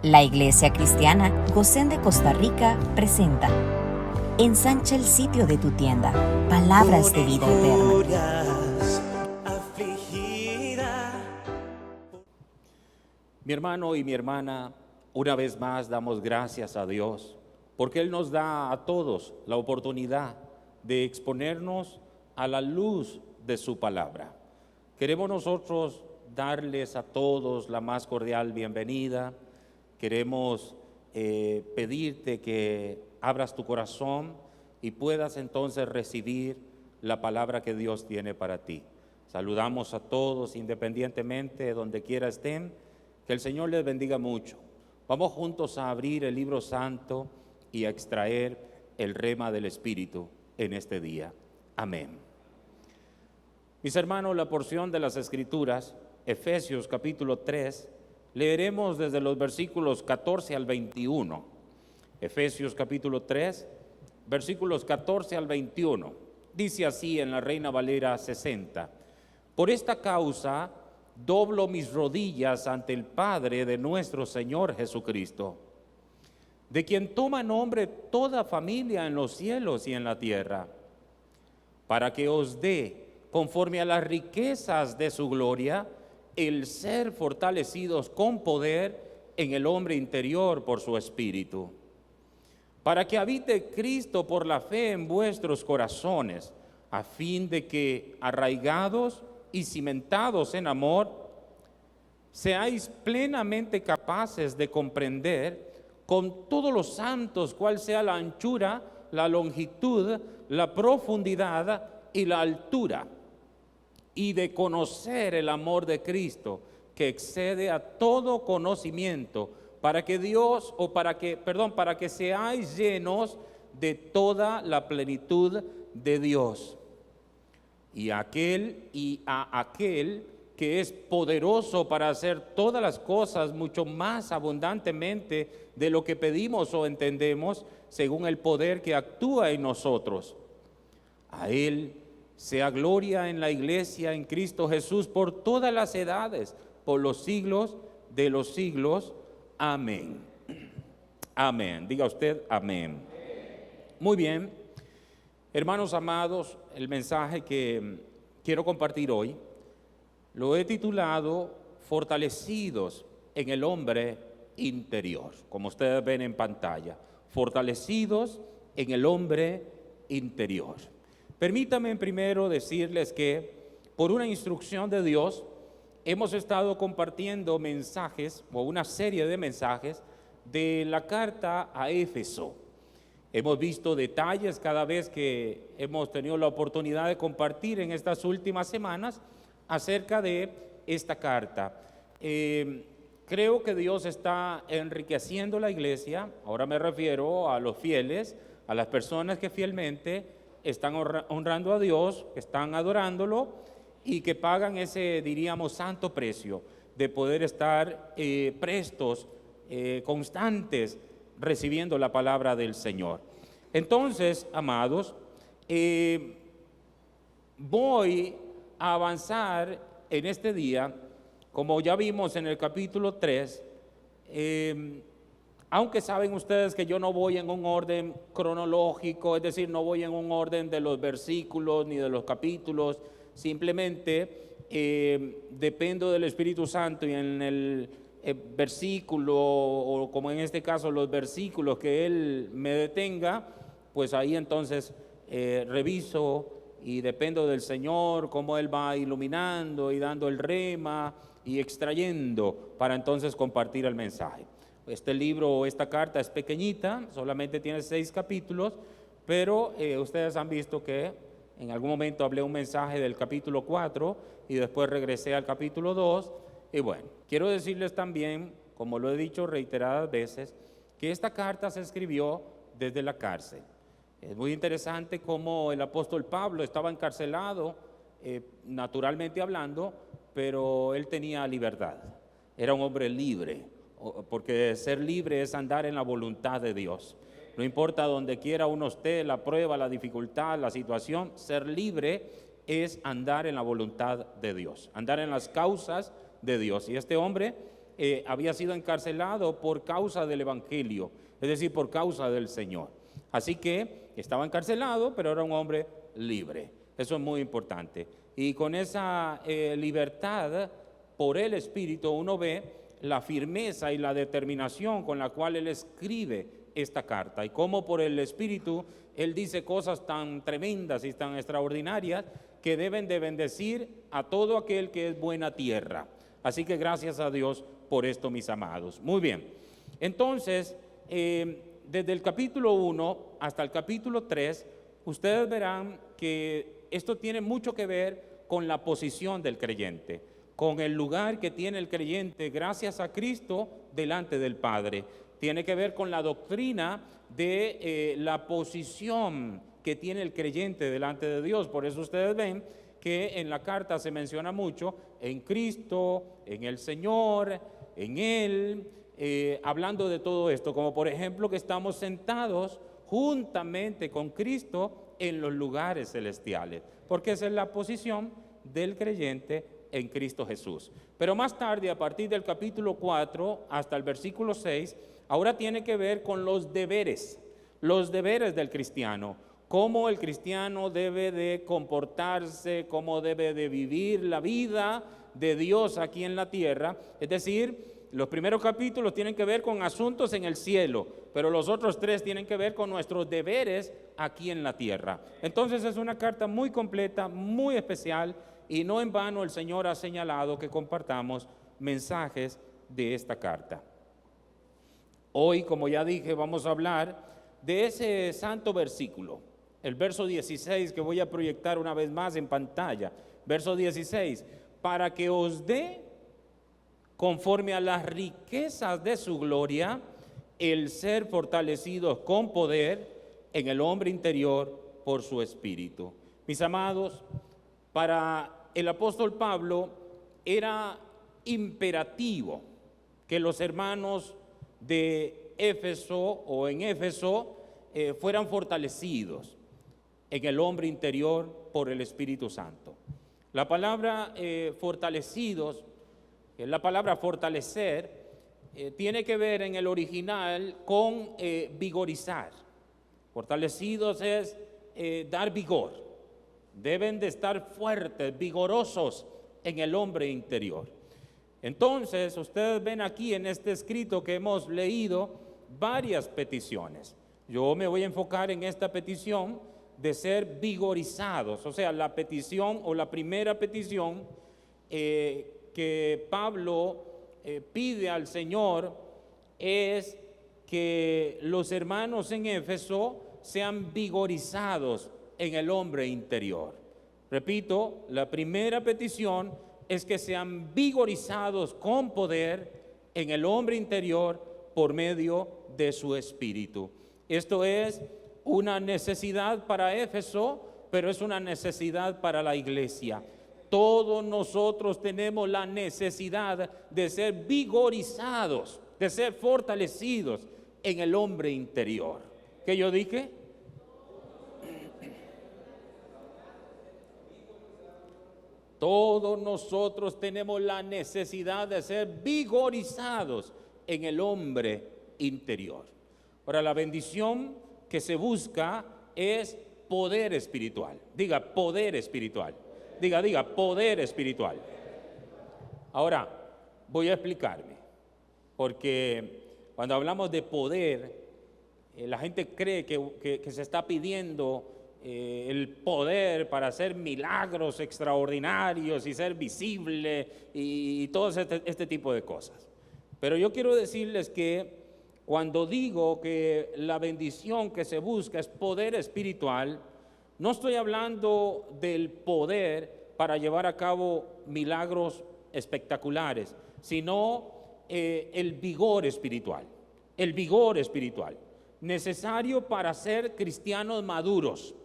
La Iglesia Cristiana Gosén de Costa Rica presenta Ensancha el sitio de tu tienda, palabras de vida eterna. Mi hermano y mi hermana, una vez más damos gracias a Dios, porque Él nos da a todos la oportunidad de exponernos a la luz de su palabra. Queremos nosotros darles a todos la más cordial bienvenida. Queremos pedirte que abras tu corazón y puedas entonces recibir la palabra que Dios tiene para ti. Saludamos a todos independientemente de donde quiera estén. Que el Señor les bendiga mucho. Vamos juntos a abrir el libro santo y a extraer el rema del Espíritu en este día. Amén. Mis hermanos, la porción de las Escrituras, Efesios capítulo 3, leeremos desde los versículos 14 al 21. Efesios capítulo 3, versículos 14 al 21. Dice así en la Reina Valera 60. Por esta causa doblo mis rodillas ante el Padre de nuestro Señor Jesucristo, de quien toma nombre toda familia en los cielos y en la tierra, para que os dé, conforme a las riquezas de su gloria, el ser fortalecidos con poder en el hombre interior por su Espíritu, para que habite Cristo por la fe en vuestros corazones, a fin de que, arraigados y cimentados en amor, seáis plenamente capaces de comprender con todos los santos cuál sea la anchura, la longitud, la profundidad y la altura, y de conocer el amor de Cristo que excede a todo conocimiento, para que seáis llenos de toda la plenitud de Dios. Y a aquel que es poderoso para hacer todas las cosas mucho más abundantemente de lo que pedimos o entendemos, según el poder que actúa en nosotros. A Él sea gloria en la iglesia, en Cristo Jesús, por todas las edades, por los siglos de los siglos. Amén. Amén. Diga usted amén. Muy bien. Hermanos amados, el mensaje que quiero compartir hoy lo he titulado Fortalecidos en el hombre interior, como ustedes ven en pantalla, fortalecidos en el hombre interior. Permítanme primero decirles que por una instrucción de Dios hemos estado compartiendo mensajes o una serie de mensajes de la carta a Éfeso. Hemos visto detalles cada vez que hemos tenido la oportunidad de compartir en estas últimas semanas acerca de esta carta. Creo que Dios está enriqueciendo la iglesia. Ahora me refiero a los fieles, a las personas que fielmente están honrando a Dios, que están adorándolo y que pagan ese, diríamos, santo precio de poder estar prestos, constantes, recibiendo la palabra del Señor. Entonces, amados, voy a avanzar en este día, como ya vimos en el capítulo 3, aunque saben ustedes que yo no voy en un orden cronológico, es decir, no voy en un orden de los versículos ni de los capítulos, simplemente dependo del Espíritu Santo y en el versículo, o como en este caso los versículos que Él me detenga, pues ahí entonces reviso y dependo del Señor, cómo Él va iluminando y dando el rema y extrayendo para entonces compartir el mensaje. Este libro o esta carta es pequeñita, solamente tiene 6 capítulos, pero ustedes han visto que en algún momento hablé un mensaje del capítulo 4 y después regresé al capítulo 2. Y bueno, quiero decirles también, como lo he dicho reiteradas veces, que esta carta se escribió desde la cárcel. Es muy interesante cómo el apóstol Pablo estaba encarcelado, naturalmente hablando, pero él tenía libertad. Era un hombre libre, porque ser libre es andar en la voluntad de Dios. No importa donde quiera uno esté, la prueba, la dificultad, la situación, ser libre es andar en la voluntad de Dios, andar en las causas de Dios. Y este hombre había sido encarcelado por causa del Evangelio, es decir, por causa del Señor. Así que estaba encarcelado, pero era un hombre libre. Eso es muy importante. Y con esa libertad por el Espíritu uno ve la firmeza y la determinación con la cual él escribe esta carta, y cómo por el Espíritu él dice cosas tan tremendas y tan extraordinarias que deben de bendecir a todo aquel que es buena tierra. Así que gracias a Dios por esto, mis amados. Muy bien, entonces desde el capítulo 1 hasta el capítulo 3 ustedes verán que esto tiene mucho que ver con la posición del creyente, con el lugar que tiene el creyente gracias a Cristo delante del Padre. Tiene que ver con la doctrina de la posición que tiene el creyente delante de Dios. Por eso ustedes ven que en la carta se menciona mucho en Cristo, en el Señor, en Él, hablando de todo esto, como por ejemplo que estamos sentados juntamente con Cristo en los lugares celestiales, porque esa es la posición del creyente en Cristo Jesús. Pero más tarde, a partir del capítulo 4 hasta el versículo 6, ahora tiene que ver con los deberes del cristiano, cómo el cristiano debe de comportarse, cómo debe de vivir la vida de Dios aquí en la tierra. Es decir, los primeros capítulos tienen que ver con asuntos en el cielo, pero los otros 3 tienen que ver con nuestros deberes aquí en la tierra. Entonces es una carta muy completa, muy especial, y no en vano el Señor ha señalado que compartamos mensajes de esta carta. Hoy, como ya dije, vamos a hablar de ese santo versículo, el verso 16, que voy a proyectar una vez más en pantalla. Verso 16, para que os dé, conforme a las riquezas de su gloria, el ser fortalecidos con poder en el hombre interior por su Espíritu. Mis amados, para el apóstol Pablo era imperativo que los hermanos de Éfeso o en Éfeso fueran fortalecidos en el hombre interior por el Espíritu Santo. La palabra fortalecidos, la palabra fortalecer, tiene que ver en el original con vigorizar. Fortalecidos es dar vigor. Deben de estar fuertes, vigorosos en el hombre interior. Entonces, ustedes ven aquí en este escrito que hemos leído varias peticiones. Yo me voy a enfocar en esta petición de ser vigorizados, o sea, la petición o la primera petición que Pablo pide al Señor es que los hermanos en Éfeso sean vigorizados en el hombre interior. Repito, la primera petición es que sean vigorizados con poder en el hombre interior por medio de su Espíritu. Esto es una necesidad para Éfeso, pero es una necesidad para la iglesia. Todos nosotros tenemos la necesidad de ser vigorizados, de ser fortalecidos en el hombre interior. ¿Qué yo dije? Todos nosotros tenemos la necesidad de ser vigorizados en el hombre interior. Ahora, la bendición que se busca es poder espiritual. Diga, poder espiritual. Diga, poder espiritual. Ahora, voy a explicarme, porque cuando hablamos de poder, la gente cree que se está pidiendo el poder para hacer milagros extraordinarios y ser visible y todo este tipo de cosas. Pero yo quiero decirles que cuando digo que la bendición que se busca es poder espiritual, no estoy hablando del poder para llevar a cabo milagros espectaculares, sino el vigor espiritual necesario para ser cristianos maduros.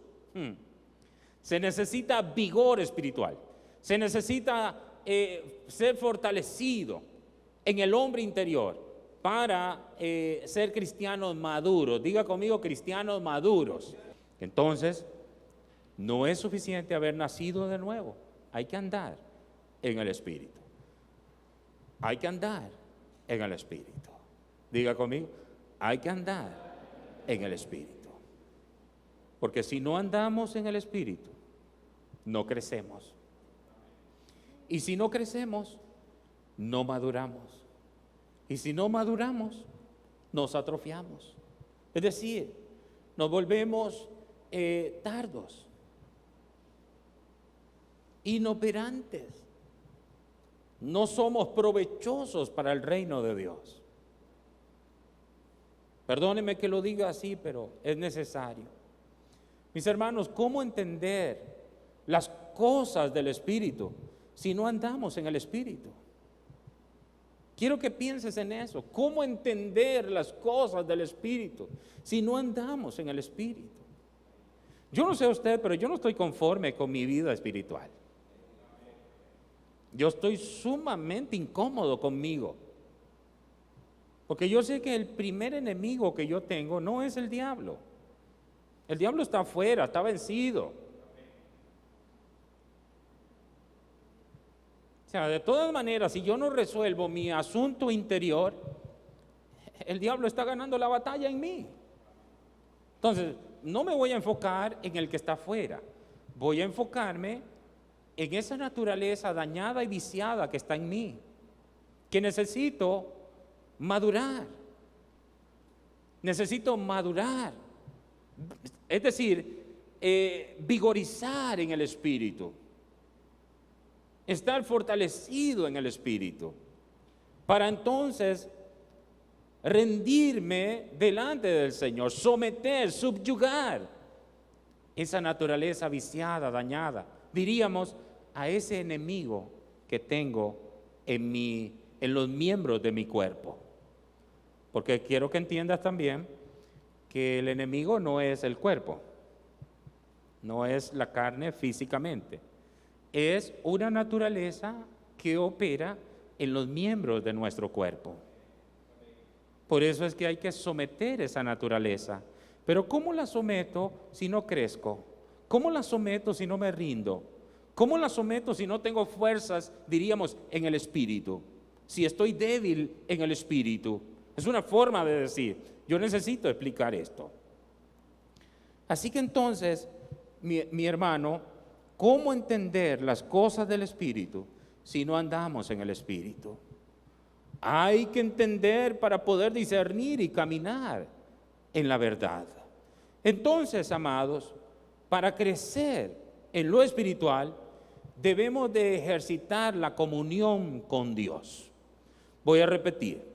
Se necesita vigor espiritual, se necesita ser fortalecido en el hombre interior para ser cristianos maduros. Diga conmigo, cristianos maduros. Entonces, no es suficiente haber nacido de nuevo, hay que andar en el Espíritu. Hay que andar en el Espíritu. Diga conmigo, hay que andar en el Espíritu. Porque si no andamos en el Espíritu, no crecemos. Y si no crecemos, no maduramos. Y si no maduramos, nos atrofiamos. Es decir, nos volvemos tardos, inoperantes. No somos provechosos para el reino de Dios. Perdónenme que lo diga así, pero es necesario. Mis hermanos, ¿cómo entender las cosas del Espíritu si no andamos en el Espíritu? Quiero que pienses en eso. ¿Cómo entender las cosas del Espíritu si no andamos en el Espíritu? Yo no sé usted, pero yo no estoy conforme con mi vida espiritual. Yo estoy sumamente incómodo conmigo. Porque yo sé que el primer enemigo que yo tengo no es el diablo. El diablo está afuera, está vencido. O sea, de todas maneras, si yo no resuelvo mi asunto interior, el diablo está ganando la batalla en mí. Entonces, no me voy a enfocar en el que está afuera. Voy a enfocarme en esa naturaleza dañada y viciada que está en mí, que necesito madurar. Necesito madurar. Es decir, vigorizar en el Espíritu. Estar fortalecido en el Espíritu. Para entonces rendirme delante del Señor, someter, subyugar esa naturaleza viciada, dañada. Diríamos a ese enemigo que tengo en los miembros de mi cuerpo. Porque quiero que entiendas también que el enemigo no es el cuerpo, no es la carne físicamente, es una naturaleza que opera en los miembros de nuestro cuerpo. Por eso es que hay que someter esa naturaleza. Pero ¿cómo la someto si no crezco? ¿Cómo la someto si no me rindo? ¿Cómo la someto si no tengo fuerzas, diríamos, en el Espíritu? Si estoy débil en el Espíritu. Es una forma de decir, yo necesito explicar esto. Así que entonces, mi hermano, ¿cómo entender las cosas del Espíritu si no andamos en el Espíritu? Hay que entender para poder discernir y caminar en la verdad. Entonces, amados, para crecer en lo espiritual, debemos de ejercitar la comunión con Dios. Voy a repetir,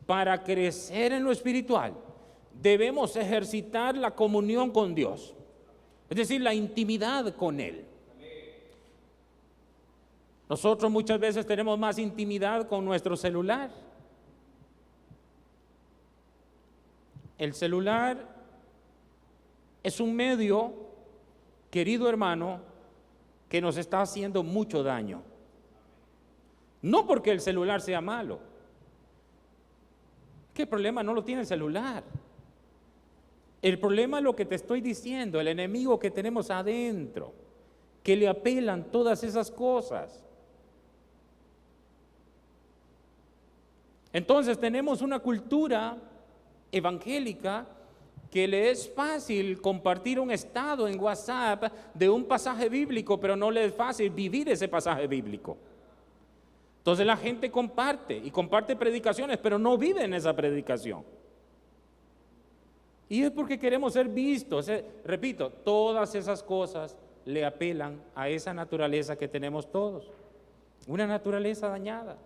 para crecer en lo espiritual, debemos ejercitar la comunión con Dios, es decir, la intimidad con Él. Nosotros muchas veces tenemos más intimidad con nuestro celular. El celular es un medio, querido hermano, que nos está haciendo mucho daño. No porque el celular sea malo. ¿Qué problema no lo tiene el celular? El problema es lo que te estoy diciendo, el enemigo que tenemos adentro, que le apelan todas esas cosas. Entonces tenemos una cultura evangélica que le es fácil compartir un estado en WhatsApp de un pasaje bíblico, pero no le es fácil vivir ese pasaje bíblico. Entonces la gente comparte y comparte predicaciones, pero no vive en esa predicación. Y es porque queremos ser vistos. Repito, todas esas cosas le apelan a esa naturaleza que tenemos todos, una naturaleza dañada.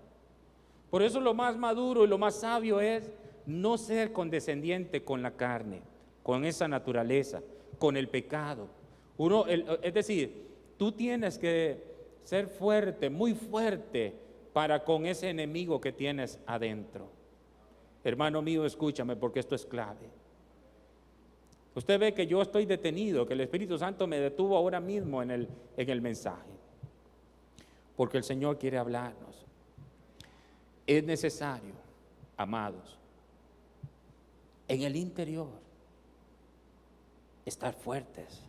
Por eso lo más maduro y lo más sabio es no ser condescendiente con la carne, con esa naturaleza, con el pecado. Es decir, tú tienes que ser fuerte, muy fuerte, para con ese enemigo que tienes adentro. Hermano mío, escúchame, porque esto es clave. Usted ve que yo estoy detenido, que el Espíritu Santo me detuvo ahora mismo en el mensaje, porque el Señor quiere hablarnos. Es necesario, amados, en el interior, estar fuertes,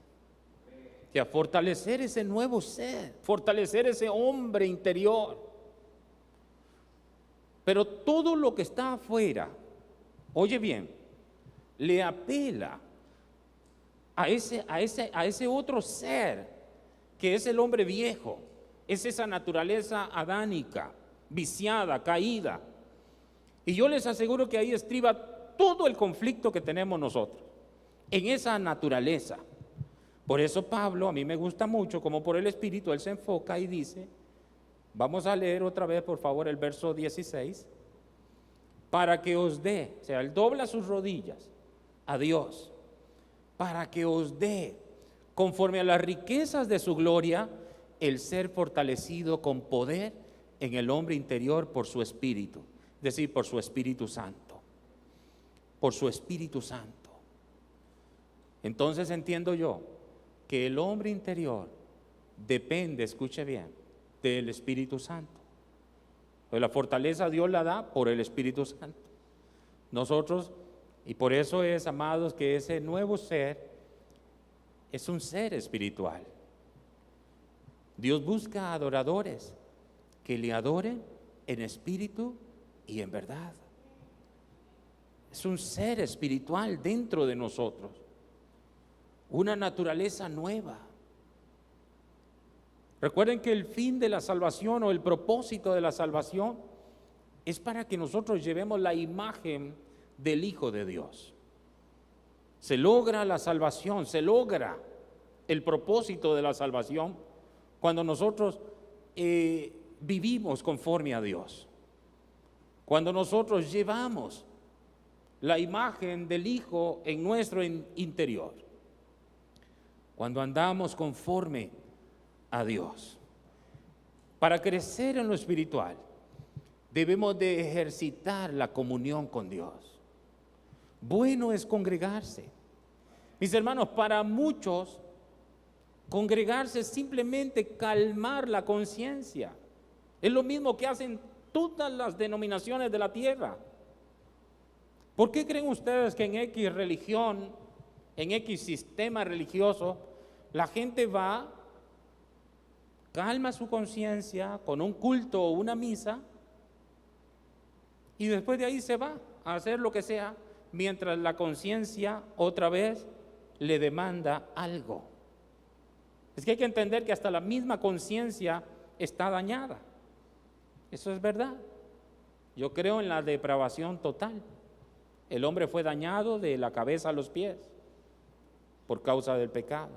y a fortalecer ese nuevo ser, fortalecer ese hombre interior. Pero todo lo que está afuera, oye bien, le apela a ese otro ser que es el hombre viejo, es esa naturaleza adánica, viciada, caída. Y yo les aseguro que ahí estriba todo el conflicto que tenemos nosotros, en esa naturaleza. Por eso Pablo, a mí me gusta mucho, como por el Espíritu, él se enfoca y dice, vamos a leer otra vez por favor el verso 16, para que os dé, o sea, él dobla sus rodillas a Dios, para que os dé, conforme a las riquezas de su gloria, el ser fortalecido con poder en el hombre interior por su Espíritu, es decir, por su Espíritu Santo, por su Espíritu Santo. Entonces entiendo yo que el hombre interior depende, escuche bien, del Espíritu Santo. Pues la fortaleza Dios la da por el Espíritu Santo. Nosotros, y por eso es, amados, que ese nuevo ser es un ser espiritual. Dios busca adoradores que le adoren en espíritu y en verdad. Es un ser espiritual dentro de nosotros, una naturaleza nueva. Recuerden que el fin de la salvación o el propósito de la salvación es para que nosotros llevemos la imagen del Hijo de Dios. Se logra la salvación, se logra el propósito de la salvación cuando nosotros vivimos conforme a Dios. Cuando nosotros llevamos la imagen del Hijo en nuestro interior. Cuando andamos conforme a Dios. Para crecer en lo espiritual, debemos de ejercitar la comunión con Dios. Bueno es congregarse. Mis hermanos, para muchos, congregarse es simplemente calmar la conciencia. Es lo mismo que hacen todas las denominaciones de la tierra. ¿Por qué creen ustedes que en X religión, en X sistema religioso, la gente va, calma su conciencia con un culto o una misa y después de ahí se va a hacer lo que sea, mientras la conciencia otra vez le demanda algo? Es que hay que entender que hasta la misma conciencia está dañada. Eso es verdad. Yo creo en la depravación total. El hombre fue dañado de la cabeza a los pies por causa del pecado.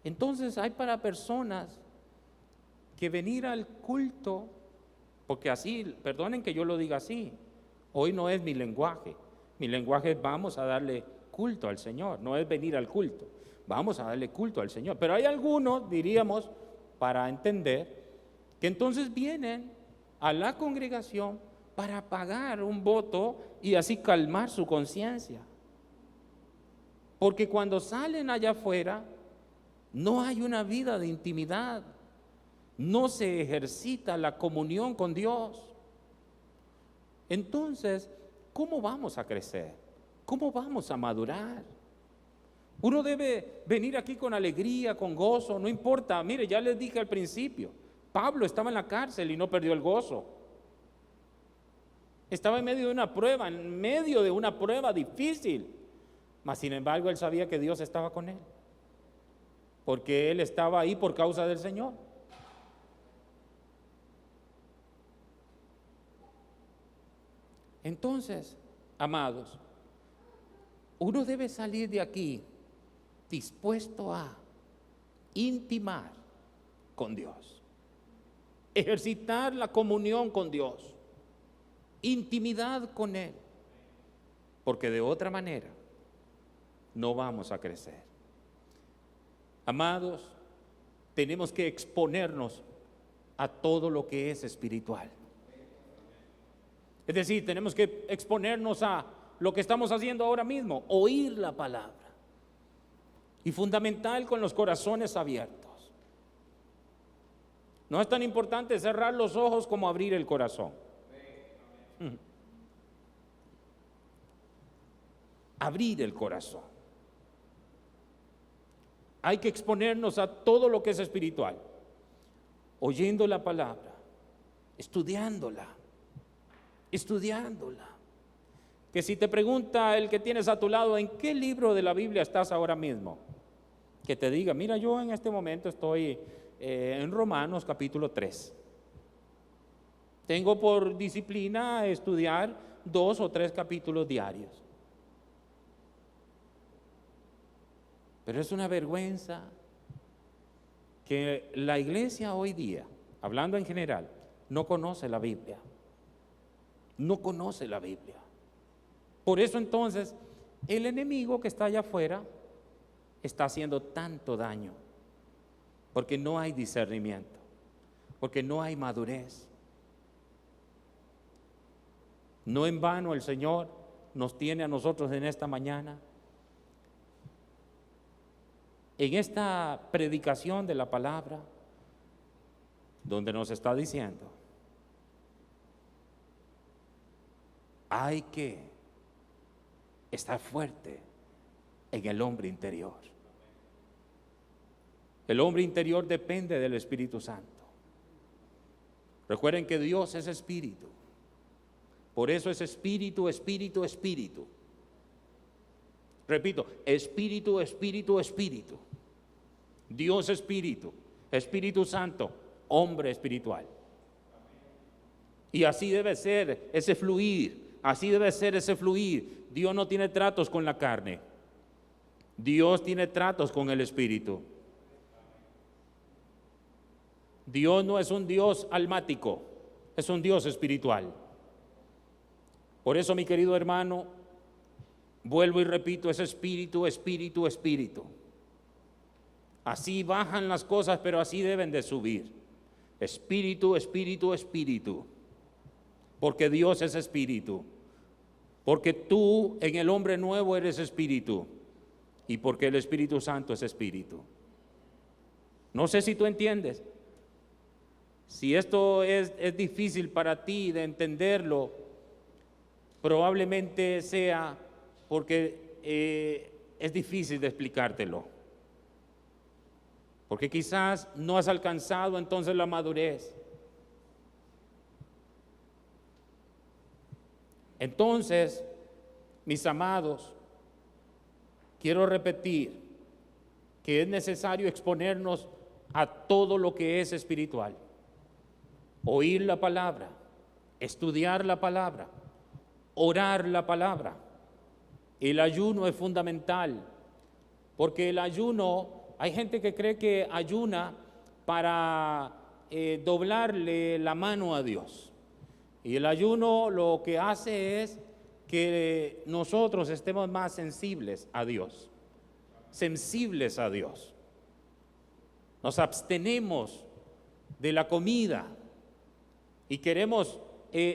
Entonces hay para personas que venir al culto, porque así, perdonen que yo lo diga así, hoy no es mi lenguaje es vamos a darle culto al Señor, no es venir al culto, vamos a darle culto al Señor. Pero hay algunos, diríamos, para entender, que entonces vienen a la congregación para pagar un voto y así calmar su conciencia. Porque cuando salen allá afuera, no hay una vida de intimidad, no se ejercita la comunión con Dios. Entonces, ¿cómo vamos a crecer? ¿Cómo vamos a madurar? Uno debe venir aquí con alegría, con gozo, no importa. Mire, ya les dije al principio, Pablo estaba en la cárcel y no perdió el gozo. Estaba en medio de una prueba difícil, mas sin embargo él sabía que Dios estaba con él, porque él estaba ahí por causa del Señor. Entonces, amados, uno debe salir de aquí dispuesto a intimar con Dios, ejercitar la comunión con Dios, intimidad con Él, porque de otra manera no vamos a crecer. Amados, tenemos que exponernos a todo lo que es espiritual. Es decir, tenemos que exponernos a lo que estamos haciendo ahora mismo, oír la palabra. Y fundamental, con los corazones abiertos. No es tan importante cerrar los ojos como abrir el corazón. Abrir el corazón. Hay que exponernos a todo lo que es espiritual, oyendo la palabra, estudiándola, estudiándola. Que si te pregunta el que tienes a tu lado, ¿en qué libro de la Biblia estás ahora mismo? Que te diga, mira, yo en este momento estoy en Romanos capítulo 3. Tengo por disciplina estudiar 2 o 3 capítulos diarios. Pero es una vergüenza que la iglesia hoy día, hablando en general, no conoce la Biblia. No conoce la Biblia. Por eso entonces el enemigo que está allá afuera está haciendo tanto daño, porque no hay discernimiento, porque no hay madurez. No en vano el Señor nos tiene a nosotros en esta mañana, en esta predicación de la palabra, donde nos está diciendo, hay que estar fuerte en el hombre interior. El hombre interior depende del Espíritu Santo. Recuerden que Dios es espíritu. Por eso es espíritu, espíritu, espíritu. Repito, espíritu, espíritu, espíritu. Dios espíritu, Espíritu Santo, hombre espiritual. Y así debe ser ese fluir, así debe ser ese fluir. Dios no tiene tratos con la carne. Dios tiene tratos con el espíritu. Dios no es un Dios almático, es un Dios espiritual. Por eso, mi querido hermano, vuelvo y repito, es espíritu, espíritu, espíritu. Así bajan las cosas, pero así deben de subir. Espíritu, espíritu, espíritu. Porque Dios es espíritu. Porque tú en el hombre nuevo eres espíritu. Y porque el Espíritu Santo es espíritu. No sé si tú entiendes. Si esto es difícil para ti de entenderlo, probablemente sea porque es difícil de explicártelo. Porque quizás no has alcanzado entonces la madurez. Entonces, mis amados, quiero repetir que es necesario exponernos a todo lo que es espiritual. Oír la palabra, estudiar la palabra, orar la palabra. El ayuno es fundamental, porque el ayuno, hay gente que cree que ayuna para doblarle la mano a Dios. Y el ayuno lo que hace es que nosotros estemos más sensibles a Dios, sensibles a Dios. Nos abstenemos de la comida y queremos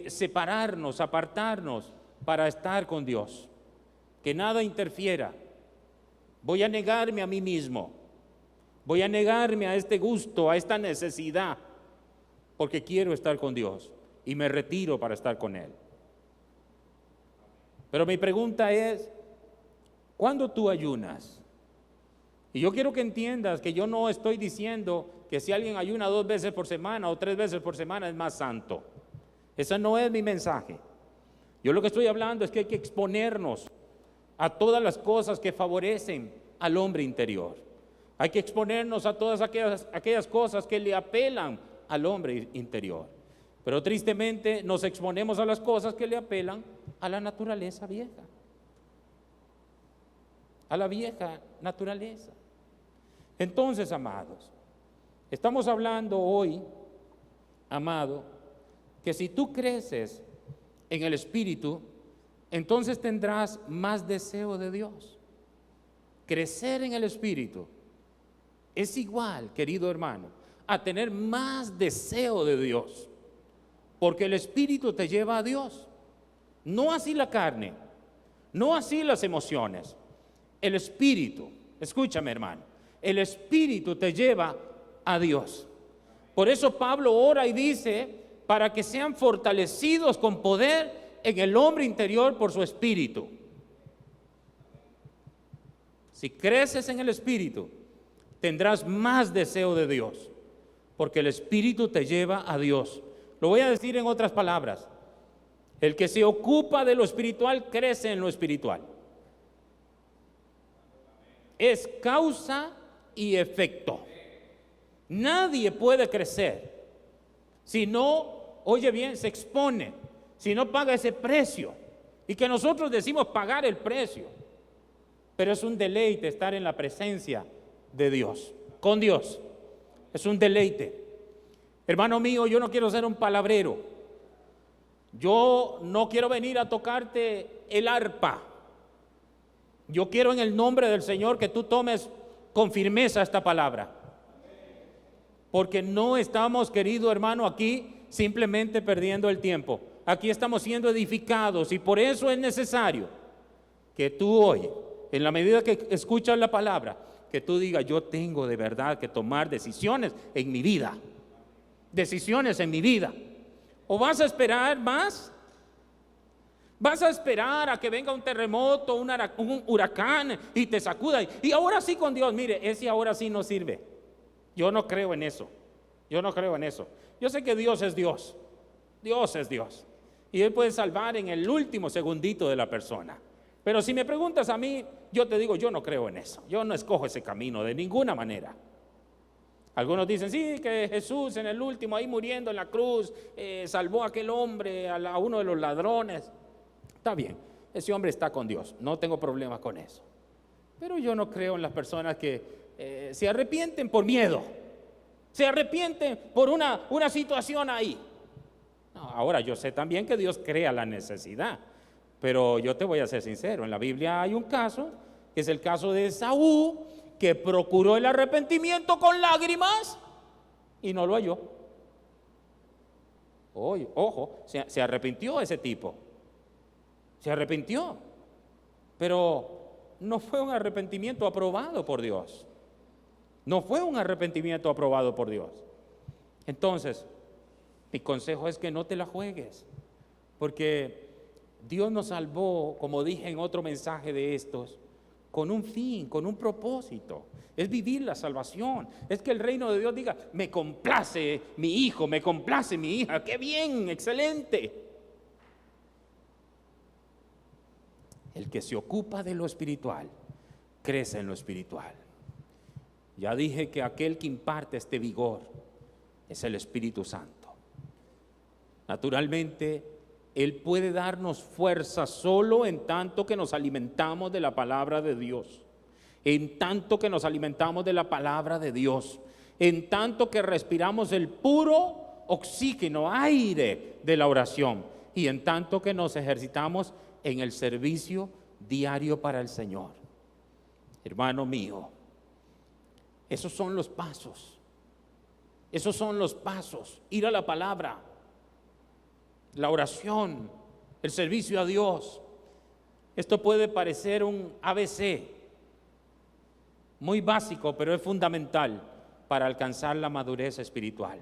separarnos, apartarnos para estar con Dios. Que nada interfiera. Voy a negarme a mí mismo. Voy a negarme a este gusto, a esta necesidad, porque quiero estar con Dios y me retiro para estar con Él. Pero mi pregunta es, ¿cuándo tú ayunas? Y yo quiero que entiendas que yo no estoy diciendo que si alguien ayuna 2 veces por semana o 3 veces por semana es más santo. Ese no es mi mensaje. Yo lo que estoy hablando es que hay que exponernos a todas las cosas que favorecen al hombre interior. Hay que exponernos a todas aquellas cosas que le apelan al hombre interior. Pero tristemente nos exponemos a las cosas que le apelan a la naturaleza vieja. A la vieja naturaleza. Entonces, amados, estamos hablando hoy, amado, que si tú creces en el Espíritu, entonces tendrás más deseo de Dios. Crecer en el Espíritu es igual, querido hermano, a tener más deseo de Dios, porque el Espíritu te lleva a Dios, no así la carne, no así las emociones. El Espíritu, escúchame hermano, el Espíritu te lleva a Dios. Por eso Pablo ora y dice, para que sean fortalecidos con poder en el hombre interior por su Espíritu. Si creces en el Espíritu, tendrás más deseo de Dios, porque el Espíritu te lleva a Dios. Lo voy a decir en otras palabras. El que se ocupa de lo espiritual crece en lo espiritual. Es causa y efecto. Nadie puede crecer si no, oye bien, se expone, si no paga ese precio. Y que nosotros decimos pagar el precio. Pero es un deleite estar en la presencia de Dios, con Dios. Es un deleite. Hermano mío, yo no quiero ser un palabrero. Yo no quiero venir a tocarte el arpa. Yo quiero en el nombre del Señor que tú tomes con firmeza esta palabra. Porque no estamos, querido hermano, aquí simplemente perdiendo el tiempo. Aquí estamos siendo edificados y por eso es necesario que tú hoy, en la medida que escuchas la palabra, que tú digas, yo tengo de verdad que tomar decisiones en mi vida. Decisiones en mi vida. ¿O vas a esperar más? ¿Vas a esperar a que venga un terremoto, un huracán y te sacuda? Y ahora sí con Dios, mire, ese ahora sí no sirve. Yo no creo en eso. Yo no creo en eso. Yo sé que Dios es Dios. Dios es Dios. Y Él puede salvar en el último segundito de la persona. Pero si me preguntas a mí, yo te digo, yo no creo en eso. Yo no escojo ese camino de ninguna manera. Algunos dicen, sí, que Jesús en el último, ahí muriendo en la cruz, salvó a aquel hombre, a uno de los ladrones. Está bien, ese hombre está con Dios, no tengo problema con eso. Pero yo no creo en las personas que se arrepienten por miedo, se arrepienten por una situación ahí. No, ahora yo sé también que Dios crea la necesidad, pero yo te voy a ser sincero, en la Biblia hay un caso, que es el caso de Esaú, que procuró el arrepentimiento con lágrimas y no lo halló. Ojo, se arrepintió ese tipo. Se arrepintió. Pero no fue un arrepentimiento aprobado por Dios. No fue un arrepentimiento aprobado por Dios. Entonces, mi consejo es que no te la juegues. Porque Dios nos salvó, como dije en otro mensaje de estos, con un fin, con un propósito. Es vivir la salvación. Es que el reino de Dios diga, me complace mi hijo, me complace mi hija. ¡Qué bien! ¡Excelente! El que se ocupa de lo espiritual, crece en lo espiritual. Ya dije que aquel que imparte este vigor es el Espíritu Santo. Naturalmente, Él puede darnos fuerza solo en tanto que nos alimentamos de la palabra de Dios, en tanto que nos alimentamos de la palabra de Dios, en tanto que respiramos el puro oxígeno, aire de la oración, y en tanto que nos ejercitamos en el servicio diario para el Señor. Hermano mío, esos son los pasos. Esos son los pasos. Ir a la palabra, la oración, el servicio a Dios. Esto puede parecer un ABC muy básico, pero es fundamental para alcanzar la madurez espiritual.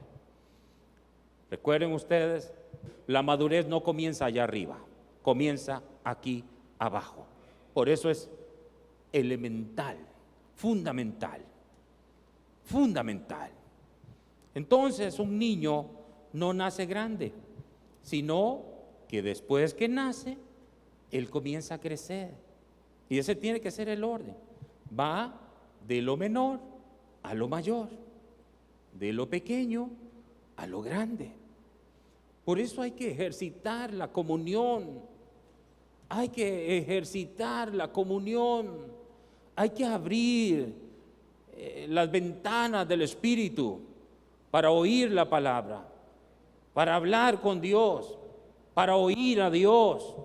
Recuerden ustedes, la madurez no comienza allá arriba, comienza aquí abajo. Por eso es elemental, fundamental. Entonces, un niño no nace grande, sino que después que nace, él comienza a crecer. Y ese tiene que ser el orden. Va de lo menor a lo mayor, de lo pequeño a lo grande. Por eso hay que ejercitar la comunión. Hay que ejercitar la comunión. Hay que abrir las ventanas del Espíritu para oír la palabra, para hablar con Dios, para oír a Dios,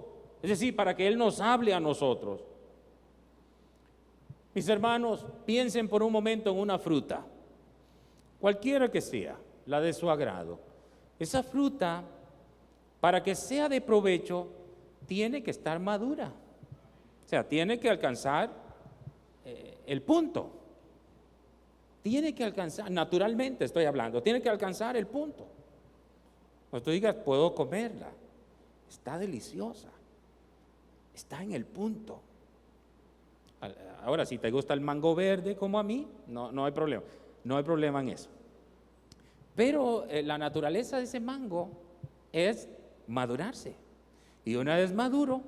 es decir, para que Él nos hable a nosotros. Mis hermanos, piensen por un momento en una fruta, cualquiera que sea, la de su agrado. Esa fruta, para que sea de provecho, tiene que estar madura, o sea, tiene que alcanzar el punto. Tiene que alcanzar, naturalmente estoy hablando, tiene que alcanzar el punto. Cuando tú digas, puedo comerla, está deliciosa, está en el punto. Ahora, si te gusta el mango verde como a mí, no hay problema, no hay problema en eso. Pero la naturaleza de ese mango es madurarse. Y una vez maduro,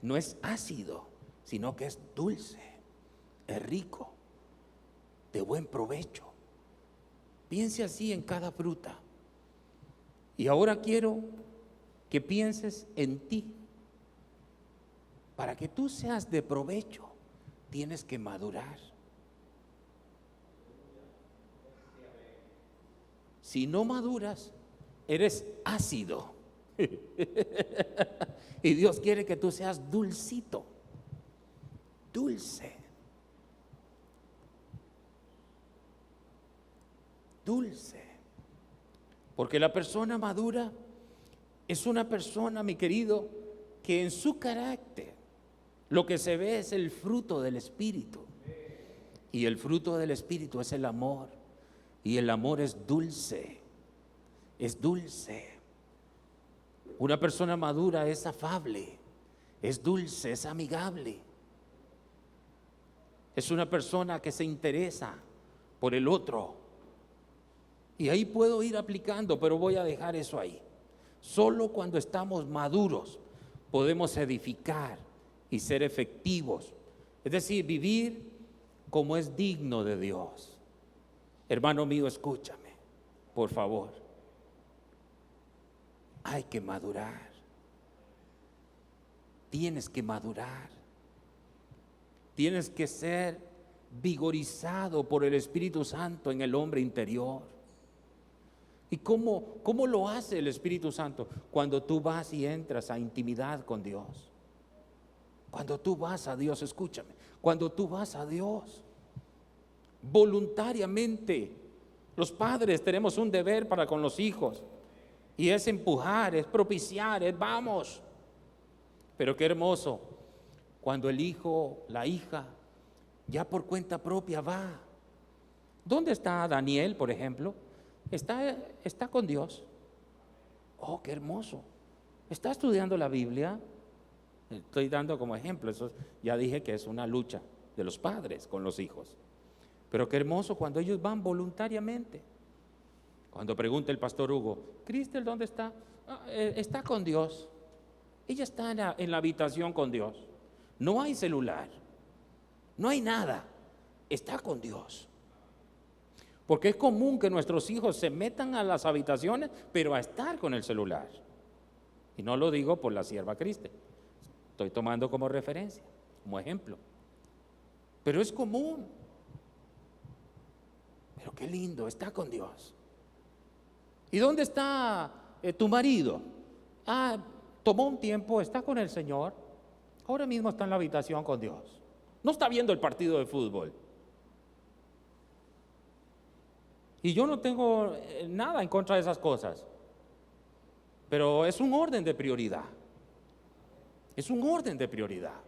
no es ácido, sino que es dulce, es rico, de buen provecho. Piense así en cada fruta. Y ahora quiero que pienses en ti. Para que tú seas de provecho, tienes que madurar. Si no maduras, eres ácido. Y Dios quiere que tú seas dulcito, dulce, dulce. Porque la persona madura es una persona, mi querido, que en su carácter lo que se ve es el fruto del Espíritu. Y el fruto del Espíritu es el amor. Y el amor es dulce, es dulce. Una persona madura es afable, es dulce, es amigable. Es una persona que se interesa por el otro. Y ahí puedo ir aplicando, pero voy a dejar eso ahí. Solo cuando estamos maduros podemos edificar y ser efectivos. Es decir, vivir como es digno de Dios. Hermano mío, escúchame, por favor. Hay que madurar. Tienes que madurar. Tienes que ser vigorizado por el Espíritu Santo en el hombre interior. ¿Y cómo lo hace el Espíritu Santo? Cuando tú vas y entras a intimidad con Dios. Cuando tú vas a Dios, escúchame, cuando tú vas a Dios, voluntariamente, los padres tenemos un deber para con los hijos, y es empujar, es propiciar, es vamos. Pero qué hermoso, cuando el hijo, la hija, ya por cuenta propia va. ¿Dónde está Daniel, por ejemplo? Está con Dios. Oh, qué hermoso. Está estudiando la Biblia. Estoy dando como ejemplo, eso ya dije que es una lucha de los padres con los hijos. Pero qué hermoso cuando ellos van voluntariamente. Cuando pregunta el pastor Hugo, Cristel, ¿dónde está? Está con Dios. Ella está en la habitación con Dios. No hay celular, no hay nada. Está con Dios. Porque es común que nuestros hijos se metan a las habitaciones, pero a estar con el celular. Y no lo digo por la sierva Cristel. Estoy tomando como referencia, como ejemplo. Pero es común. Pero qué lindo, está con Dios. ¿Y dónde está tu marido? Tomó un tiempo, está con el Señor. Ahora mismo está en la habitación con Dios. No está viendo el partido de fútbol. Y yo no tengo nada en contra de esas cosas. Pero es un orden de prioridad. Es un orden de prioridad.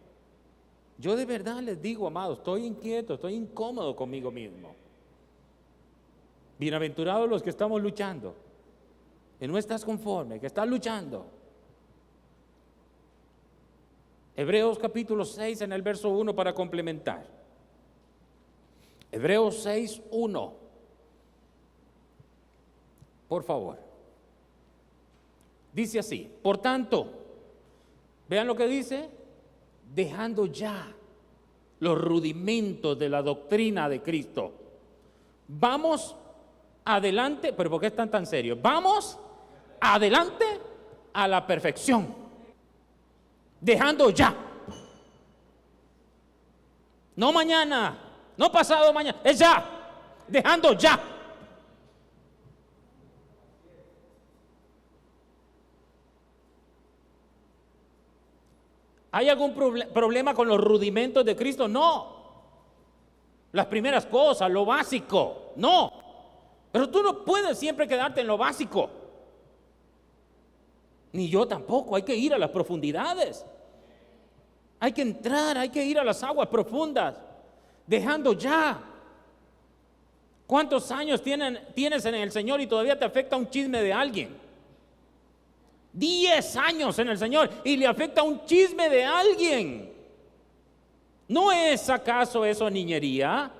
Yo de verdad les digo, amados, estoy inquieto, estoy incómodo conmigo mismo. Bienaventurados los que estamos luchando, que no estás conforme, que estás luchando. Hebreos capítulo 6 en el verso 1 para complementar. Hebreos 6, 1. Por favor. Dice así, por tanto, vean lo que dice, dejando ya los rudimentos de la doctrina de Cristo. Vamos adelante, pero ¿por qué están tan serios? Vamos adelante a la perfección. Dejando ya. No mañana, no pasado mañana, es ya. Dejando ya. ¿Hay algún problema con los rudimentos de Cristo? No. Las primeras cosas, lo básico, no. Pero tú no puedes siempre quedarte en lo básico. Ni yo tampoco, hay que ir a las profundidades. Hay que entrar, hay que ir a las aguas profundas. Dejando ya. ¿Cuántos años tienes en el Señor y todavía te afecta un chisme de alguien? 10 años en el Señor y le afecta un chisme de alguien. ¿No es acaso eso niñería?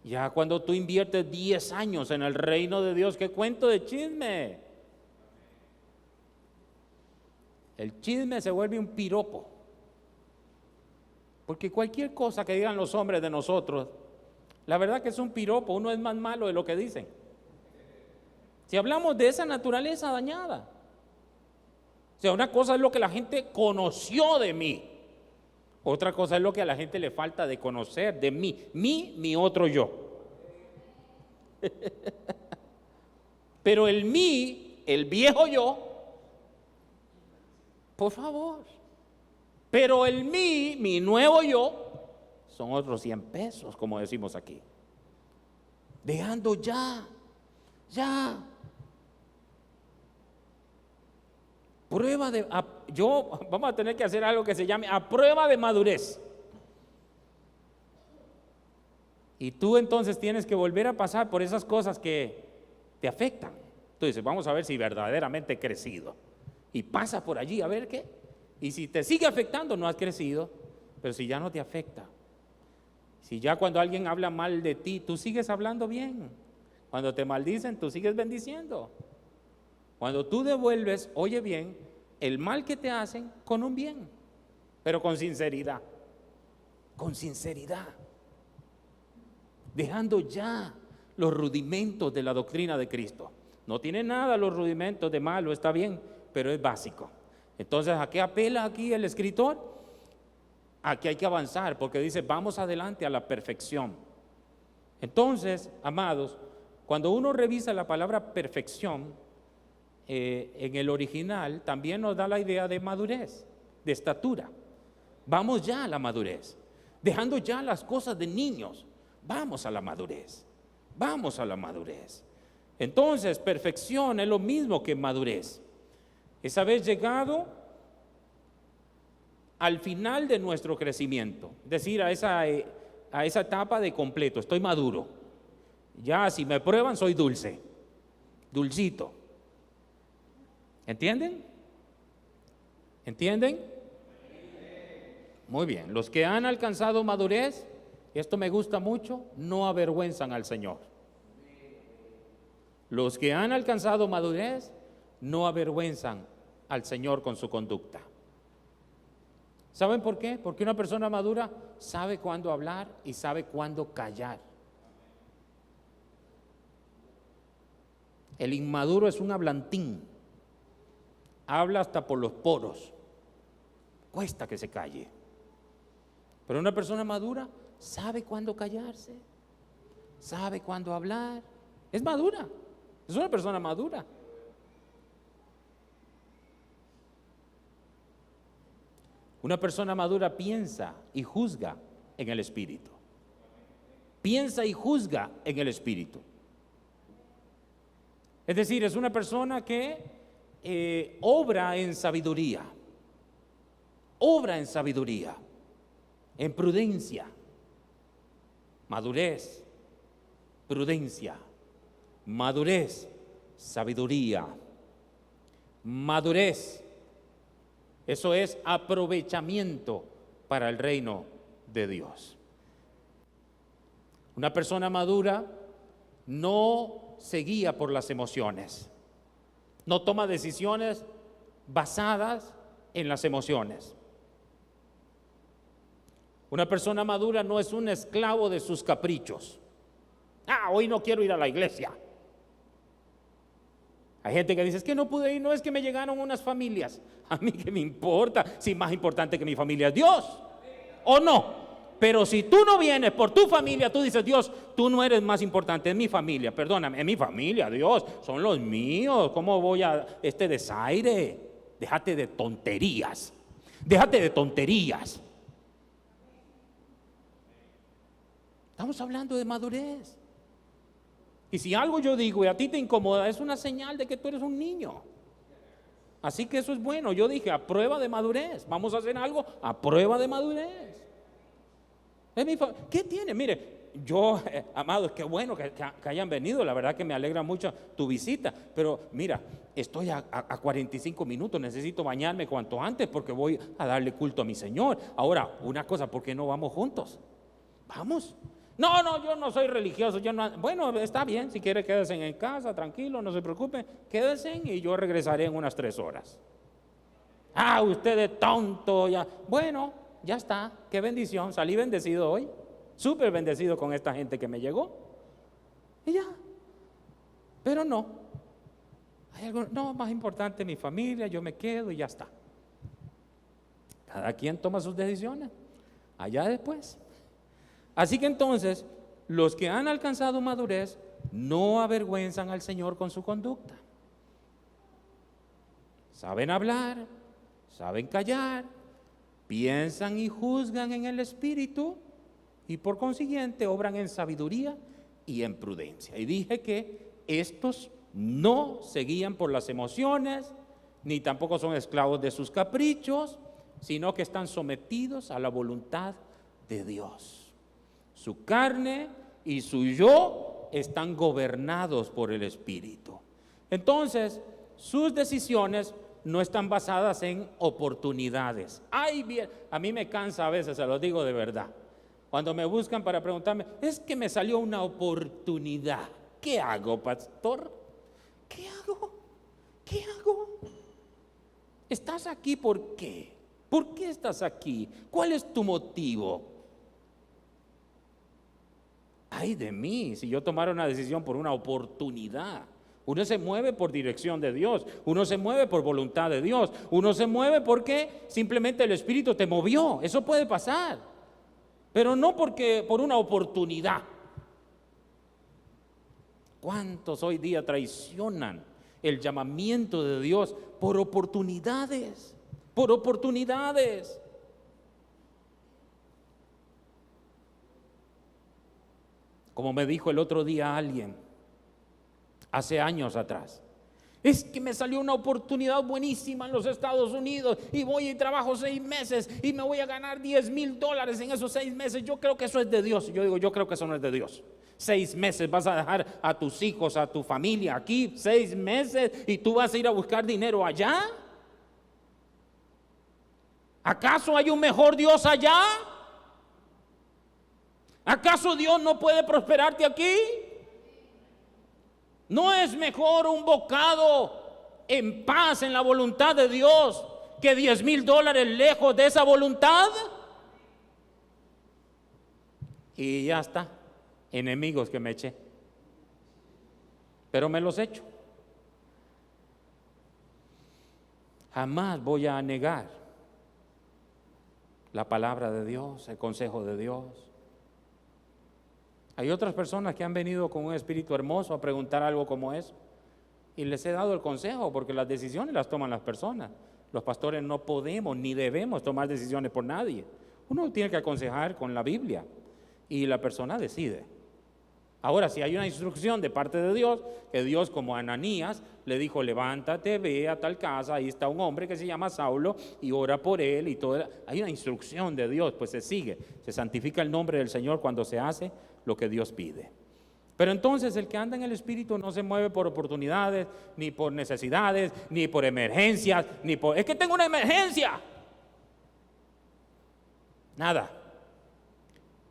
Ya cuando tú inviertes 10 años en el reino de Dios, ¿qué cuento de chisme? El chisme se vuelve un piropo. Porque cualquier cosa que digan los hombres de nosotros, la verdad que es un piropo, uno es más malo de lo que dicen. Si hablamos de esa naturaleza dañada, o sea, una cosa es lo que la gente conoció de mí, otra cosa es lo que a la gente le falta de conocer de mí, mi otro yo. Pero el mí, el viejo yo, por favor. Pero el mí, mi nuevo yo, son otros 100 pesos, como decimos aquí. Dejando ya. Vamos a tener que hacer algo que se llame a prueba de madurez. Y tú entonces tienes que volver a pasar por esas cosas que te afectan. Tú dices, vamos a ver si verdaderamente he crecido. Y pasa por allí a ver qué. Y si te sigue afectando, no has crecido. Pero si ya no te afecta, si ya cuando alguien habla mal de ti, tú sigues hablando bien. Cuando te maldicen, tú sigues bendiciendo. Cuando tú devuelves, oye bien, el mal que te hacen con un bien, pero con sinceridad. Con sinceridad. Dejando ya los rudimentos de la doctrina de Cristo. No tiene nada los rudimentos de malo, está bien, pero es básico. Entonces, ¿a qué apela aquí el escritor? Aquí hay que avanzar, porque dice, vamos adelante a la perfección. Entonces, amados, cuando uno revisa la palabra perfección, en el original también nos da la idea de madurez, de estatura. Vamos ya a la madurez, dejando ya las cosas de niños, vamos a la madurez, vamos a la madurez. Entonces, perfección es lo mismo que madurez. Es haber llegado al final de nuestro crecimiento, es decir, a esa etapa de completo, estoy maduro. Ya si me prueban soy dulce, dulcito. ¿Entienden? ¿Entienden? Muy bien, los que han alcanzado madurez, esto me gusta mucho, no avergüenzan al Señor. Los que han alcanzado madurez no avergüenzan al Señor con su conducta. ¿Saben por qué? Porque una persona madura sabe cuándo hablar y sabe cuándo callar. El inmaduro es un hablantín, habla hasta por los poros, cuesta que se calle. Pero una persona madura sabe cuándo callarse, sabe cuándo hablar, es madura, es una persona madura. Una persona madura piensa y juzga en el Espíritu. Piensa y juzga en el Espíritu. Es decir, es una persona que obra en sabiduría, en prudencia, madurez, prudencia, madurez, sabiduría, madurez. Eso es aprovechamiento para el reino de Dios. Una persona madura no se guía por las emociones, no toma decisiones basadas en las emociones. Una persona madura no es un esclavo de sus caprichos. Hoy no quiero ir a la iglesia. Hay gente que dice, es que no pude ir, no es que me llegaron unas familias. A mí qué me importa, si más importante que mi familia es Dios, ¿o no? Pero si tú no vienes por tu familia, tú dices, Dios, tú no eres más importante, es mi familia, perdóname, es mi familia, Dios, son los míos, ¿cómo voy a este desaire? Déjate de tonterías, déjate de tonterías. Estamos hablando de madurez. Y si algo yo digo y a ti te incomoda, es una señal de que tú eres un niño. Así que eso es bueno. Yo dije, a prueba de madurez. Vamos a hacer algo a prueba de madurez. ¿Qué tiene? Mire, yo, amados, qué bueno que hayan venido. La verdad que me alegra mucho tu visita. Pero mira, estoy a 45 minutos. Necesito bañarme cuanto antes porque voy a darle culto a mi Señor. Ahora, una cosa, ¿por qué no vamos juntos? Vamos. No, yo no soy religioso. Bueno, está bien, si quiere quédese en casa, tranquilo, no se preocupe, quédese y yo regresaré en unas 3 horas. Usted es tonto, ya. Bueno, ya está, qué bendición, salí bendecido hoy, súper bendecido con esta gente que me llegó. Y ya, pero no, hay algo, no, más importante mi familia, yo me quedo y ya está. Cada quien toma sus decisiones, allá después. Así que entonces, los que han alcanzado madurez no avergüenzan al Señor con su conducta. Saben hablar, saben callar, piensan y juzgan en el Espíritu y por consiguiente obran en sabiduría y en prudencia. Y dije que estos no se guían por las emociones, ni tampoco son esclavos de sus caprichos, sino que están sometidos a la voluntad de Dios. Su carne y su yo están gobernados por el Espíritu. Entonces, sus decisiones no están basadas en oportunidades. A mí me cansa a veces, se lo digo de verdad, cuando me buscan para preguntarme, es que me salió una oportunidad. ¿Qué hago, pastor? ¿Qué hago? ¿Qué hago? ¿Estás aquí por qué? ¿Por qué estás aquí? ¿Cuál es tu motivo? Ay de mí, si yo tomara una decisión por una oportunidad. Uno se mueve por dirección de Dios, uno se mueve por voluntad de Dios, uno se mueve porque simplemente el Espíritu te movió, eso puede pasar, pero no porque por una oportunidad. ¿Cuántos hoy día traicionan el llamamiento de Dios por oportunidades? Por oportunidades. Como me dijo el otro día alguien, hace años atrás, es que me salió una oportunidad buenísima en los Estados Unidos y voy y trabajo 6 meses y me voy a ganar $10,000 en esos 6 meses. Yo creo que eso es de Dios. Yo digo, yo creo que eso no es de Dios. 6 meses vas a dejar a tus hijos, a tu familia aquí, 6 meses y tú vas a ir a buscar dinero allá. ¿Acaso hay un mejor Dios allá? ¿Acaso Dios no puede prosperarte aquí? ¿No es mejor un bocado en paz en la voluntad de Dios que $10,000 lejos de esa voluntad? Y ya está, enemigos que me eché, pero me los echo. Jamás voy a negar la palabra de Dios, el consejo de Dios. Hay otras personas que han venido con un espíritu hermoso a preguntar algo como eso y les he dado el consejo porque las decisiones las toman las personas. Los pastores no podemos ni debemos tomar decisiones por nadie. Uno tiene que aconsejar con la Biblia y la persona decide. Ahora, si hay una instrucción de parte de Dios, que Dios como a Ananías le dijo, levántate, ve a tal casa, ahí está un hombre que se llama Saulo y ora por él y todo. Hay una instrucción de Dios, pues se sigue, se santifica el nombre del Señor cuando se hace lo que Dios pide. Pero entonces el que anda en el Espíritu no se mueve por oportunidades, ni por necesidades, ni por emergencias, ni por, es que tengo una emergencia. Nada.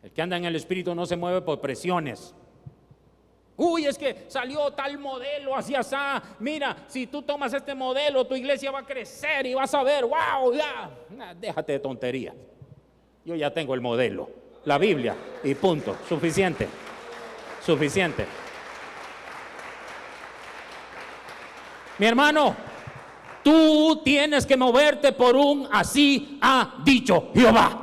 El que anda en el Espíritu no se mueve por presiones. Uy, es que salió tal modelo hacia allá. Mira, si tú tomas este modelo, tu iglesia va a crecer y vas a ver, wow, ya. Déjate de tonterías. Yo ya tengo el modelo, la Biblia, y punto, suficiente. Suficiente. Mi hermano, tú tienes que moverte por un así ha dicho Jehová.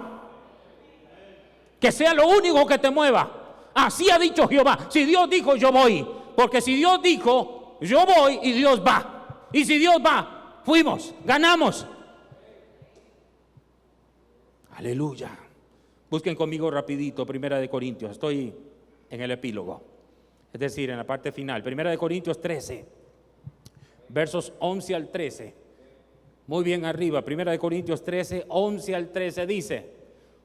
Que sea lo único que te mueva. Así ha dicho Jehová. Si Dios dijo, yo voy. Porque si Dios dijo, yo voy, y Dios va. Y si Dios va, fuimos, ganamos. Aleluya. Busquen conmigo rapidito 1 Corintios. Estoy en el epílogo. Es decir, en la parte final. 1 Corintios 13. Versos 11 al 13. Muy bien arriba. 1 Corintios 13, 11 al 13 dice: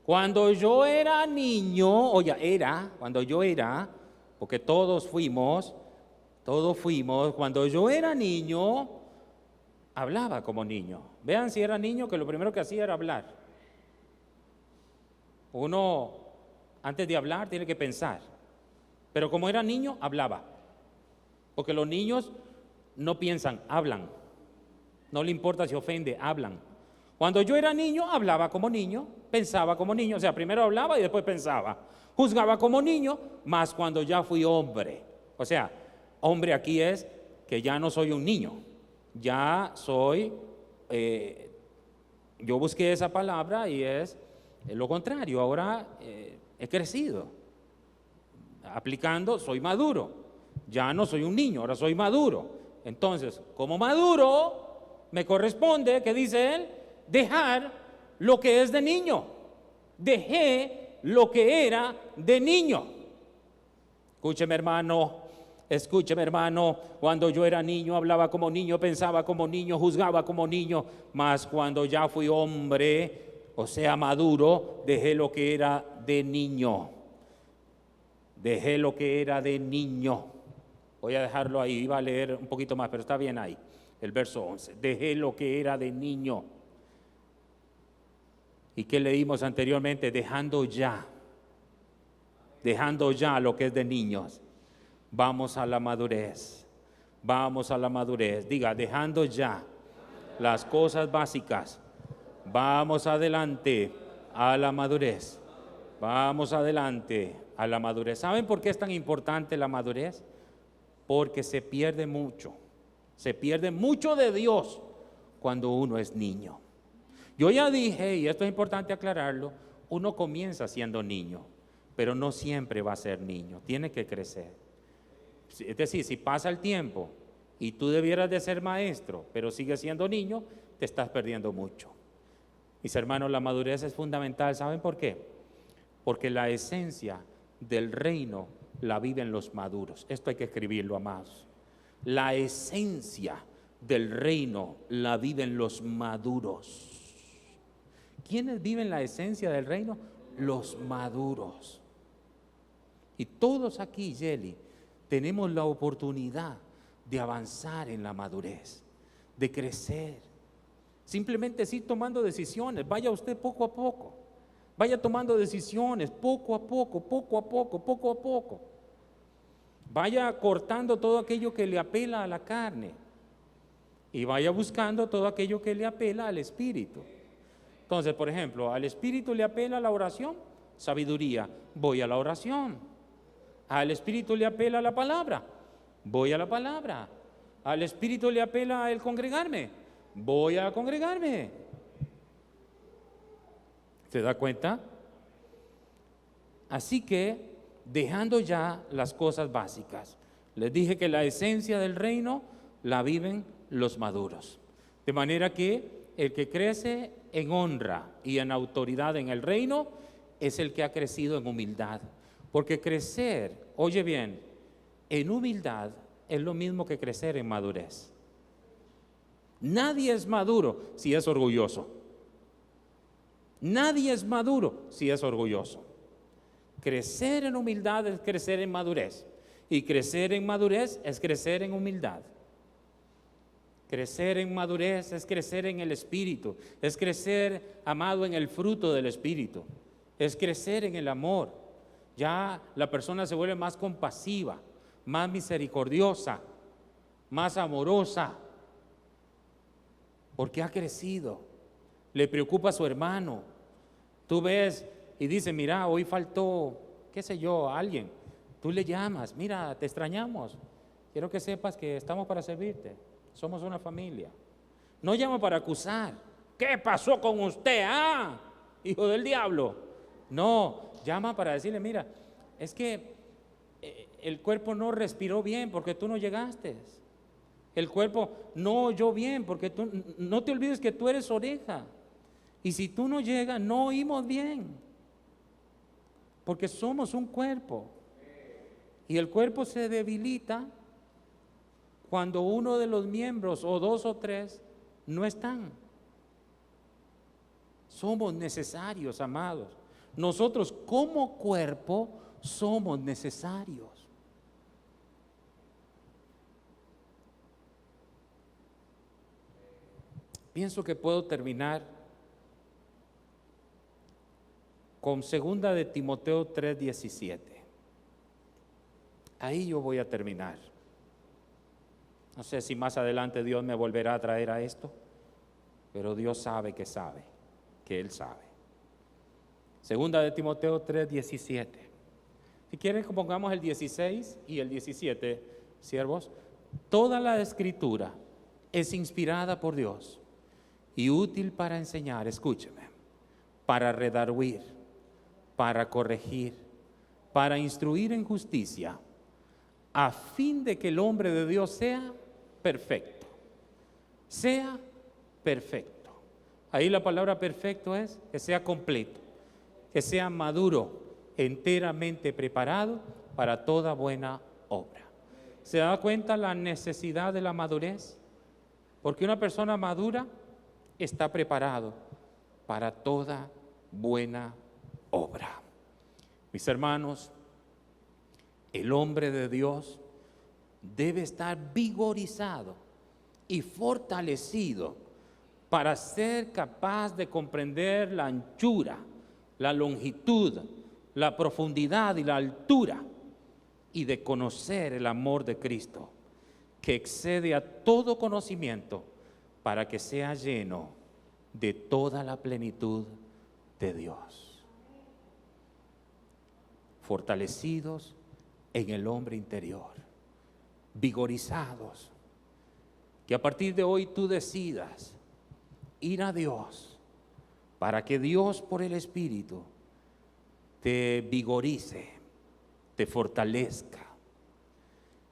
cuando yo era niño, cuando yo era, porque todos fuimos, cuando yo era niño, hablaba como niño. Vean si era niño, que lo primero que hacía era hablar. Uno antes de hablar tiene que pensar. Pero como era niño, hablaba. Porque los niños no piensan, hablan. No le importa si ofende, hablan. Cuando yo era niño, hablaba como niño, pensaba como niño. O sea, primero hablaba y después pensaba. Juzgaba como niño, más cuando ya fui hombre. O sea, hombre aquí es que ya no soy un niño. Ya soy, yo busqué esa palabra y es lo contrario. Ahora he crecido. Aplicando, soy maduro. Ya no soy un niño, ahora soy maduro. Entonces, como maduro, me corresponde, ¿qué dice él? Dejar lo que es de niño. Dejé lo que era de niño. Escúcheme hermano, cuando yo era niño hablaba como niño, pensaba como niño, juzgaba como niño, mas cuando ya fui hombre, o sea maduro, dejé lo que era de niño. Dejé lo que era de niño. Voy a dejarlo ahí, iba a leer un poquito más, pero está bien ahí, el verso 11. Dejé lo que era de niño. ¿Y qué leímos anteriormente? Dejando ya lo que es de niños. Vamos a la madurez. Vamos a la madurez. Diga, dejando ya las cosas básicas. Vamos adelante a la madurez. Vamos adelante a la madurez. ¿Saben por qué es tan importante la madurez? Porque se pierde mucho. Se pierde mucho de Dios cuando uno es niño. Yo ya dije, y esto es importante aclararlo, uno comienza siendo niño, pero no siempre va a ser niño, tiene que crecer. Es decir, si pasa el tiempo y tú debieras de ser maestro, pero sigues siendo niño, te estás perdiendo mucho. Mis hermanos, la madurez es fundamental. ¿Saben por qué? Porque la esencia del reino la viven los maduros. Esto hay que escribirlo, amados. La esencia del reino la viven los maduros. ¿Quiénes viven la esencia del reino? Los maduros. Y todos aquí, Yeli, tenemos la oportunidad de avanzar en la madurez, de crecer. Simplemente sí tomando decisiones. Vaya usted poco a poco. Vaya tomando decisiones poco a poco, poco a poco, poco a poco. Vaya cortando todo aquello que le apela a la carne y vaya buscando todo aquello que le apela al espíritu. Entonces, por ejemplo, al espíritu le apela la oración, sabiduría, voy a la oración. Al espíritu le apela la palabra, voy a la palabra. Al espíritu le apela el congregarme, voy a congregarme. ¿Se da cuenta? Así que, dejando ya las cosas básicas, les dije que la esencia del reino la viven los maduros. De manera que el que crece en honra y en autoridad en el reino es el que ha crecido en humildad. Porque crecer, oye bien, en humildad es lo mismo que crecer en madurez. Nadie es maduro si es orgulloso. Nadie es maduro si es orgulloso. Crecer en humildad es crecer en madurez. Y crecer en madurez es crecer en humildad. Crecer en madurez es crecer en el Espíritu. Es crecer, amado, en el fruto del Espíritu. Es crecer en el amor. Ya la persona se vuelve más compasiva, más misericordiosa, más amorosa. Porque ha crecido. Le preocupa a su hermano. Tú ves y dices, mira, hoy faltó, qué sé yo, alguien. Tú le llamas, mira, te extrañamos. Quiero que sepas que estamos para servirte. Somos una familia. No llama para acusar. ¿Qué pasó con usted? Hijo del diablo. No, llama para decirle, mira, es que el cuerpo no respiró bien porque tú no llegaste. El cuerpo no oyó bien porque tú, no te olvides que tú eres oreja. Y si tú no llegas, no oímos bien. Porque somos un cuerpo. Y el cuerpo se debilita cuando uno de los miembros, o dos o tres, no están. Somos necesarios, amados. Nosotros como cuerpo somos necesarios. Pienso que puedo terminar con 2 de Timoteo 3:17. Ahí yo voy a terminar. No sé si más adelante Dios me volverá a traer a esto, pero Dios sabe, que Él sabe. 2 de Timoteo 3:17. Si quieren, pongamos el 16 y el 17, siervos. Toda la Escritura es inspirada por Dios y útil para enseñar, escúcheme, para redarguir, para corregir, para instruir en justicia, a fin de que el hombre de Dios sea perfecto. Sea perfecto. Ahí la palabra perfecto es que sea completo, que sea maduro, enteramente preparado para toda buena obra. ¿Se da cuenta la necesidad de la madurez? Porque una persona madura está preparado para toda buena obra. Mis hermanos, el hombre de Dios debe estar vigorizado y fortalecido para ser capaz de comprender la anchura, la longitud, la profundidad y la altura, y de conocer el amor de Cristo, que excede a todo conocimiento, para que sea lleno de toda la plenitud de Dios. Fortalecidos en el hombre interior, vigorizados, que a partir de hoy tú decidas ir a Dios, para que Dios por el Espíritu te vigorice, te fortalezca.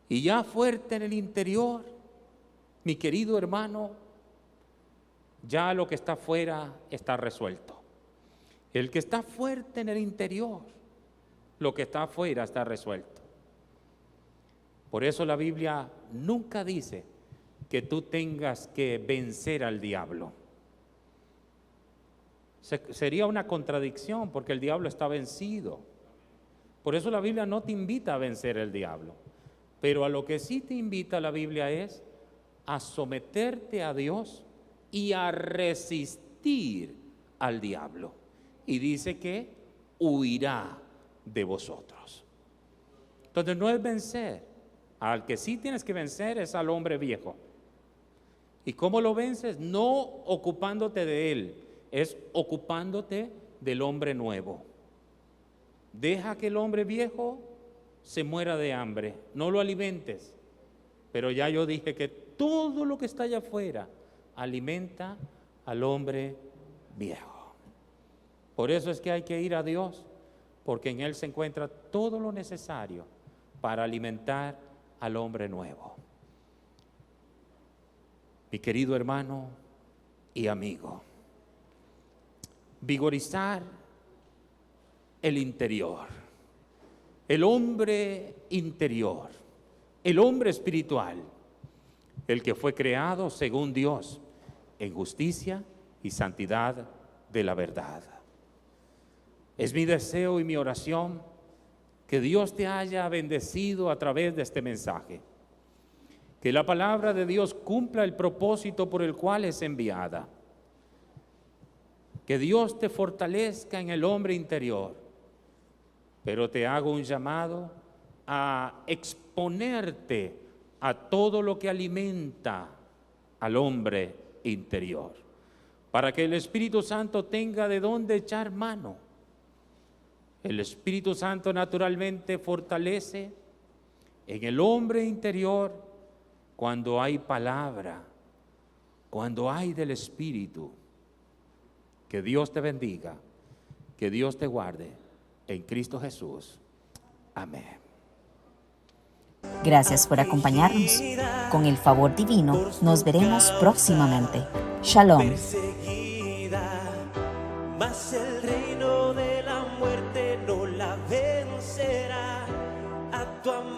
Y ya fuerte en el interior, mi querido hermano, ya lo que está afuera está resuelto. El que está fuerte en el interior, lo que está afuera está resuelto. Por eso la Biblia nunca dice que tú tengas que vencer al diablo. Sería una contradicción, porque el diablo está vencido. Por eso la Biblia no te invita a vencer el diablo. Pero a lo que sí te invita la Biblia es a someterte a Dios y a resistir al diablo. Y dice que huirá de vosotros. Entonces no es vencer. Al que sí tienes que vencer es al hombre viejo. ¿Y cómo lo vences? No ocupándote de él, es ocupándote del hombre nuevo. Deja que el hombre viejo se muera de hambre, no lo alimentes. Pero ya yo dije que todo lo que está allá afuera alimenta al hombre viejo. Por eso es que hay que ir a Dios, porque en Él se encuentra todo lo necesario para alimentar al hombre nuevo. Mi querido hermano y amigo, vigorizar el interior, el hombre interior, el hombre espiritual, el que fue creado según Dios en justicia y santidad de la verdad. Es mi deseo y mi oración que Dios te haya bendecido a través de este mensaje, que la palabra de Dios cumpla el propósito por el cual es enviada, que Dios te fortalezca en el hombre interior. Pero te hago un llamado a exponerte a todo lo que alimenta al hombre interior, para que el Espíritu Santo tenga de dónde echar mano. El Espíritu Santo naturalmente fortalece en el hombre interior cuando hay palabra, cuando hay del Espíritu. Que Dios te bendiga, que Dios te guarde. En Cristo Jesús. Amén. Gracias por acompañarnos. Con el favor divino, nos veremos próximamente. Shalom. Perseguida, mas el reino de la muerte no la vencerá. A tu amor